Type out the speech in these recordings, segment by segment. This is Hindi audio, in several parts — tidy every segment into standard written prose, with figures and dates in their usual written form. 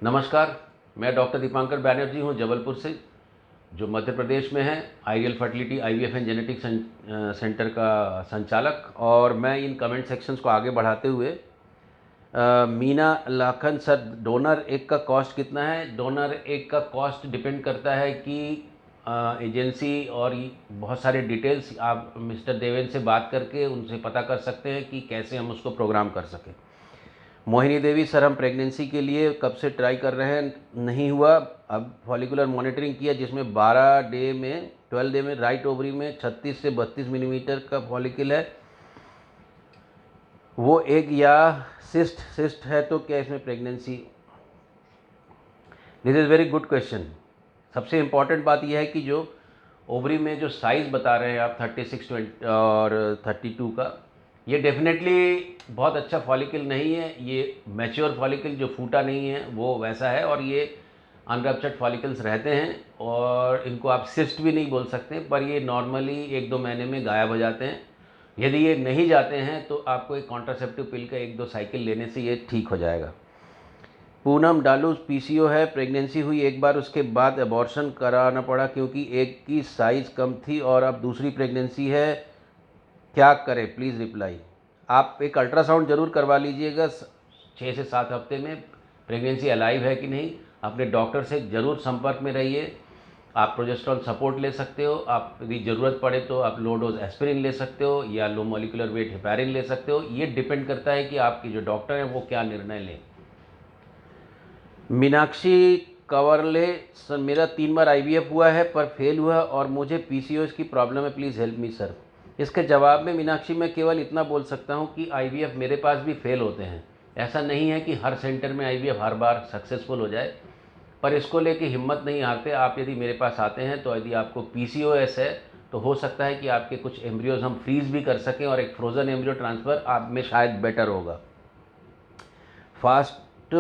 नमस्कार, मैं डॉक्टर दीपांकर बैनर्जी हूँ जबलपुर से, जो मध्य प्रदेश में है। Ideal fertility IVF and genetic centre का संचालक। और मैं इन कमेंट सेक्शंस को आगे बढ़ाते हुए मीना लाखन सर, डोनर एक का कॉस्ट कितना है? डोनर एक का कॉस्ट डिपेंड करता है कि एजेंसी और बहुत सारे डिटेल्स आप मिस्टर देवेन से बात करके उनसे पता कर सकते हैं कि कैसे हम उसको प्रोग्राम कर सकें। मोहिनी देवी सर, हम प्रेगनेंसी के लिए कब से ट्राई कर रहे हैं, नहीं हुआ। अब फॉलिकुलर मॉनिटरिंग किया जिसमें 12 डे में राइट ओवरी में 36 से 32 मिलीमीटर का फॉलिकल है। वो एग या सिस्ट है, तो क्या इसमें pregnancy? This is very good question. सबसे इम्पॉर्टेंट बात यह है कि जो ओवरी में जो साइज़ बता रहे हैं आप 36 और 32 का, ये डेफिनेटली बहुत अच्छा फॉलिकल नहीं है। ये मैच्योर फॉलिकल जो फूटा नहीं है वो वैसा है, और ये अनरप्चर्ड फॉलिकल्स रहते हैं, और इनको आप सिस्ट भी नहीं बोल सकते, पर ये नॉर्मली 1-2 महीने में गायब हो जाते हैं। यदि ये नहीं जाते हैं तो आपको एक कॉन्ट्रासेप्टिव पिल का 1-2 साइकिल लेने से ये ठीक हो जाएगा। पूनम डालू, पीसीओ है, प्रेगनेंसी हुई एक बार, उसके बाद अबॉर्शन कराना पड़ा क्योंकि एक की साइज़ कम थी और अब दूसरी प्रेगनेंसी है, क्या करें? Please reply. आप एक अल्ट्रासाउंड ज़रूर करवा लीजिएगा 6 से 7 हफ्ते में, प्रेगनेंसी अलाइव है कि नहीं। अपने डॉक्टर से ज़रूर संपर्क में रहिए। आप प्रोजेस्टेरॉन सपोर्ट ले सकते हो, आप यदि ज़रूरत पड़े तो आप लो डोज एस्पिरिन ले सकते हो या लो मॉलिकुलर वेट हेपारिन ले सकते हो। ये डिपेंड करता है कि आपकी जो डॉक्टर हैं वो क्या निर्णय लें। मीनाक्षी कंवरले सर, मेरा 3 बार आईवीएफ हुआ है पर फेल हुआ और मुझे पीसीओएस की प्रॉब्लम है, प्लीज़ हेल्प मी सर। इसके जवाब में मीनाक्षी मैं केवल इतना बोल सकता हूँ कि आईवीएफ मेरे पास भी फेल होते हैं। ऐसा नहीं है कि हर सेंटर में आईवीएफ हर बार सक्सेसफुल हो जाए, पर इसको लेके हिम्मत नहीं हारते। आप यदि मेरे पास आते हैं तो यदि आपको पीसीओएस है तो हो सकता है कि आपके कुछ एम्ब्रियोज हम फ्रीज भी कर सकें, और एक फ्रोज़न एम्ब्रियो ट्रांसफ़र आप में शायद बेटर होगा। Fast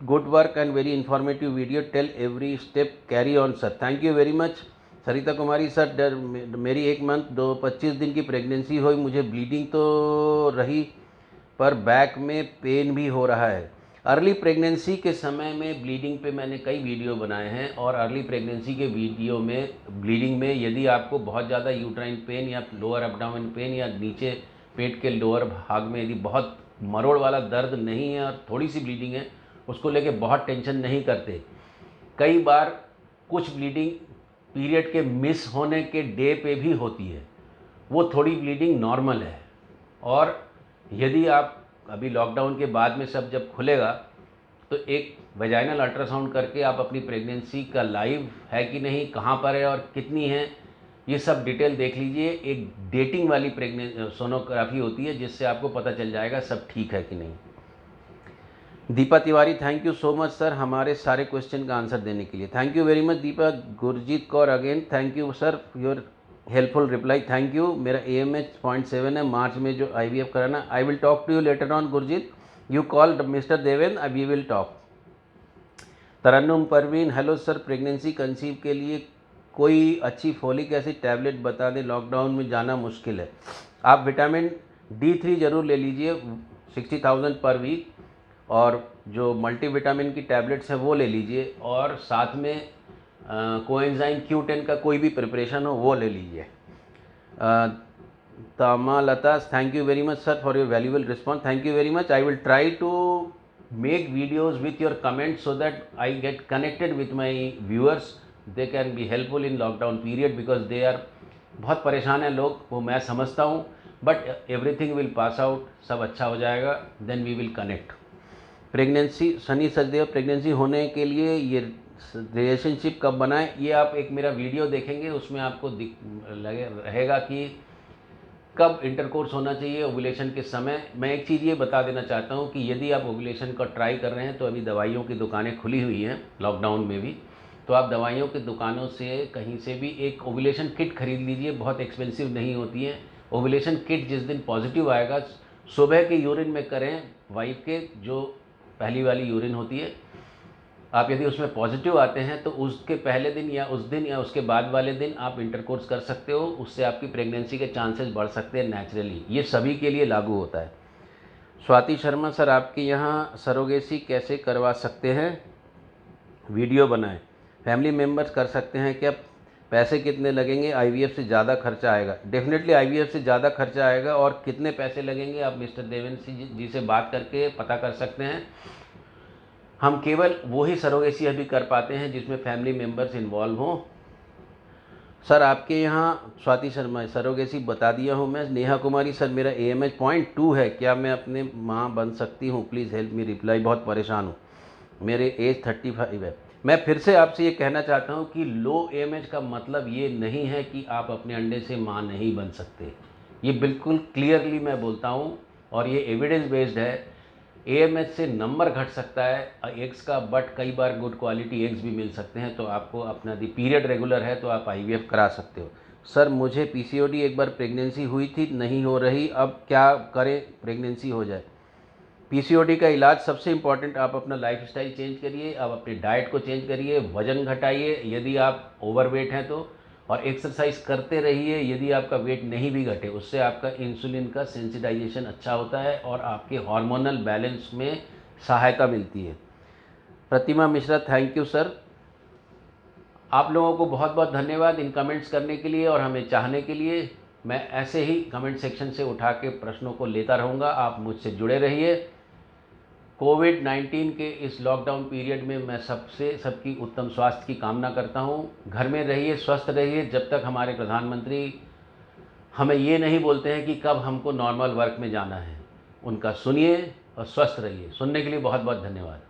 good work and very informative video, tell every step, carry on sir. Thank you very much. Sarita Kumari sir, मेरी 1 मंथ 25 दिन की प्रेगनेंसी हुई, मुझे ब्लीडिंग तो रही पर बैक में पेन भी हो रहा है। अर्ली प्रेगनेंसी के समय में ब्लीडिंग पे मैंने कई वीडियो बनाए हैं, और अर्ली प्रेगनेंसी के वीडियो में ब्लीडिंग में यदि आपको बहुत ज़्यादा यूट्राइन पेन या लोअर एब्डोमेन पेन या नीचे पेट के लोअर भाग में यदि बहुत मरोड़ वाला दर्द नहीं है और थोड़ी सी ब्लीडिंग है, उसको लेके बहुत टेंशन नहीं करते। कई बार कुछ ब्लीडिंग पीरियड के मिस होने के डे पे भी होती है, वो थोड़ी ब्लीडिंग नॉर्मल है। और यदि आप अभी लॉकडाउन के बाद में सब जब खुलेगा तो एक वेजाइनल अल्ट्रासाउंड करके आप अपनी प्रेगनेंसी का लाइव है कि नहीं, कहाँ पर है और कितनी है, ये सब डिटेल देख लीजिए। एक डेटिंग वाली सोनोग्राफी होती है जिससे आपको पता चल जाएगा सब ठीक है कि नहीं। Deepa Tiwari, thank you so much sir हमारे सारे क्वेश्चन का आंसर देने के लिए। Thank you very much Deepa. Gurjeet Kaur again, thank you sir your helpful reply, thank you. मेरा AMH 0.7 है, मार्च में जो IVF कराना। I will talk to you later on Gurjeet, you call mister Deven, we will talk. Tarannum Parveen, hello sir, pregnancy conceive के लिए कोई अच्छी फोलिक एसिड टैबलेट बता दें, लॉकडाउन में जाना मुश्किल है। आप विटामिन D3 ज़रूर ले लीजिए 60,000 पर वीक, और जो मल्टीविटामिन की टैबलेट्स हैं वो ले लीजिए, और साथ में कोएंजाइम Q10 का कोई भी प्रिपरेशन हो वो ले लीजिए। Tamalata, thank you very much sir for your valuable response. Thank you very much. I will try to make videos with your comments so that I get connected with my viewers. They can be helpful in lockdown period because they are बहुत परेशान हैं लोग, वो मैं समझता हूँ, but everything will pass out, सब अच्छा हो जाएगा, then we will connect. Pregnancy, Sunny Sachdev, pregnancy होने के लिए ये रिलेशनशिप कब बनाएं, ये आप एक मेरा वीडियो देखेंगे, उसमें आपको लगे रहेगा कि कब इंटरकोर्स होना चाहिए ओव्यूलेशन के समय। मैं एक चीज़ ये बता देना चाहता हूँ कि यदि आप ओव्यूलेशन का ट्राई कर रहे हैं तो अभी दवाइयों की दुकानें खुली हुई हैं लॉकडाउन में भी, तो आप दवाइयों की दुकानों से कहीं से भी एक ओव्यूलेशन किट खरीद लीजिए, बहुत एक्सपेंसिव नहीं होती है। ओव्यूलेशन किट जिस दिन पॉजिटिव आएगा, सुबह के यूरिन में करें, वाइफ के जो पहली वाली यूरिन होती है, आप यदि उसमें पॉजिटिव आते हैं तो उसके पहले दिन या उस दिन या उसके बाद वाले दिन आप इंटरकोर्स कर सकते हो, उससे आपकी प्रेगनेंसी के चांसेस बढ़ सकते हैं नेचुरली। ये सभी के लिए लागू होता है। स्वाति शर्मा सर, आपके यहाँ सरोगेसी कैसे करवा सकते हैं? वीडियो बनाएं। फैमिली मेम्बर्स कर सकते हैं क्या? पैसे कितने लगेंगे? आईवीएफ से ज़्यादा खर्चा आएगा? डेफिनेटली आईवीएफ से ज़्यादा खर्चा आएगा। और कितने पैसे लगेंगे आप मिस्टर देवेंद्र जी से बात करके पता कर सकते हैं। हम केवल वही सरोगेसी अभी कर पाते हैं जिसमें फैमिली मेम्बर्स इन्वॉल्व हों। सर आपके यहाँ स्वाति शर्मा सरोगेसी बता दिया हूँ मैं। नेहा कुमारी सर, मेरा AMH 0.2 है, क्या मैं अपने माँ बन सकती हूँ? Please help me reply. बहुत परेशान हूँ, मेरे एज 35 है। मैं फिर से आपसे ये कहना चाहता हूँ कि लो AMH का मतलब ये नहीं है कि आप अपने अंडे से माँ नहीं बन सकते। ये बिल्कुल क्लियरली मैं बोलता हूँ और ये एविडेंस बेस्ड है। AMH से नंबर घट सकता है एग्स का, बट कई बार गुड क्वालिटी एग्स भी मिल सकते हैं। तो आपको अपना दी पीरियड रेगुलर है तो आप IVF करा सकते हो। सर मुझे PCOD एक बार प्रेगनेंसी हुई थी, नहीं हो रही, अब क्या करें प्रेगनेंसी हो जाए? PCOD का इलाज सबसे इम्पॉर्टेंट, आप अपना लाइफस्टाइल चेंज करिए, आप अपनी डाइट को चेंज करिए, वज़न घटाइए यदि आप ओवरवेट हैं तो, और एक्सरसाइज करते रहिए। यदि आपका वेट नहीं भी घटे, उससे आपका इंसुलिन का सेंसिटाइजेशन अच्छा होता है और आपके हार्मोनल बैलेंस में सहायता मिलती है। प्रतिमा मिश्रा, थैंक यू सर। आप लोगों को बहुत बहुत धन्यवाद इन कमेंट्स करने के लिए और हमें चाहने के लिए। मैं ऐसे ही कमेंट सेक्शन से उठा के प्रश्नों को लेता रहूँगा। आप मुझसे जुड़े रहिए। कोविड-19 के इस लॉकडाउन पीरियड में मैं सबकी उत्तम स्वास्थ्य की कामना करता हूँ। घर में रहिए, स्वस्थ रहिए। जब तक हमारे प्रधानमंत्री हमें ये नहीं बोलते हैं कि कब हमको नॉर्मल वर्क में जाना है, उनका सुनिए और स्वस्थ रहिए। सुनने के लिए बहुत बहुत धन्यवाद।